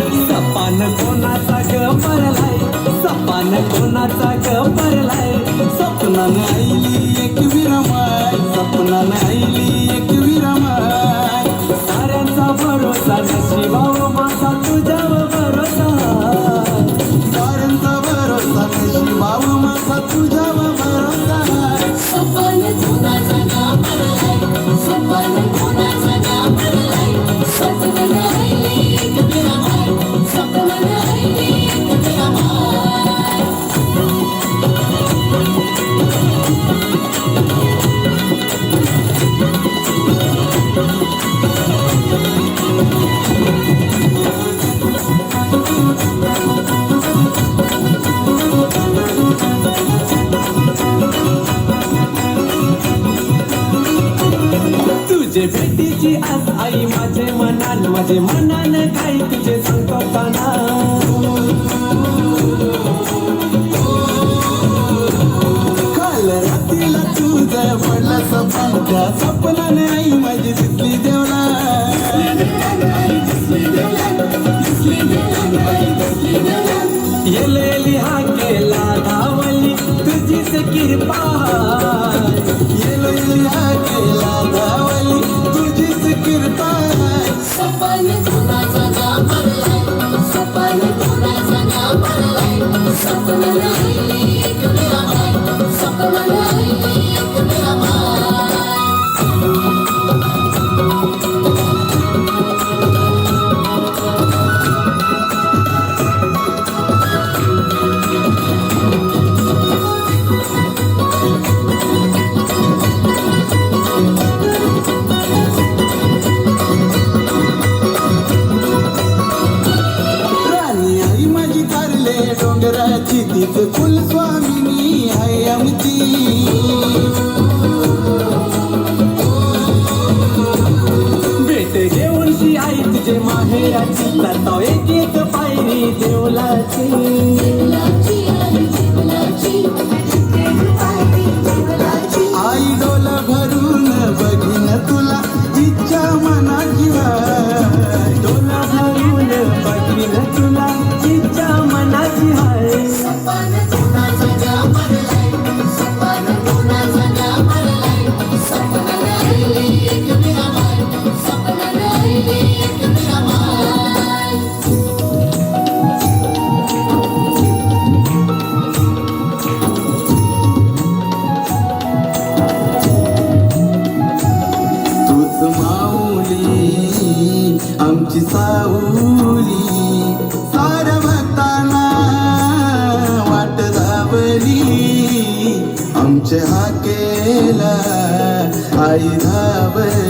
सपान कोणाचा ग परलाय, सपान कोणाचा ग परलाय. स्वप्नानं आईली एक विरमाय, स्वप्नानं आईली एक विरमाय. साऱ्यांचा भरोसा नशिबावर माझा तुझ्यावर भरोसा, साऱ्यांचा भरोसा नशिबावर माझा तुझ्यावर भरोसा. सपान कोणाचा ग परलाय, सपान कोणाचा ग परलाय. स्वप्नानं आईली एक विरमाय, स्वप्नानं आईली एक विरमाय. तुझे भेटीची आज आई माझे मनानं काय तुझे सांगतो काना. काल रात्रीला तुझं पडलं सपन, त्या सपनाने आई माझी दिसली देवला. येलेली हा केला धावली तुझीच कृपा, येलेली हा केला धावली तुझीच कृपा. सपान कोणाचा ग परलाय, सपान कोणाचा ग परलाय. स्वप्नानं आईली एक विरमाय, स्वप्नानं आईली एक विरमाय. राणी आई माझी कारले डोंगराची, तीच कुलस्वामिनी आहे आमची. भेट घेऊन शी आई तुझे माहेराची, चढताव एक एक पायरी देवलाची. देवलाची आई देवलाची, आई डोल भरून बघीन तुला, इच्छा मनाची हाय. डोल भरून बघीन तुला, इच्छा मनाची हाय. सपान कोणाचा ग परलाय, सपान कोणाचा ग परलाय. स्वप्नानं आईली एक विरमाय, स्वप्नानं आईली एक विरमाय. तूच माऊली आमची सावली, साऱ्या भक्तांना वाट धावली. आमच्या हाकेला आई धावली.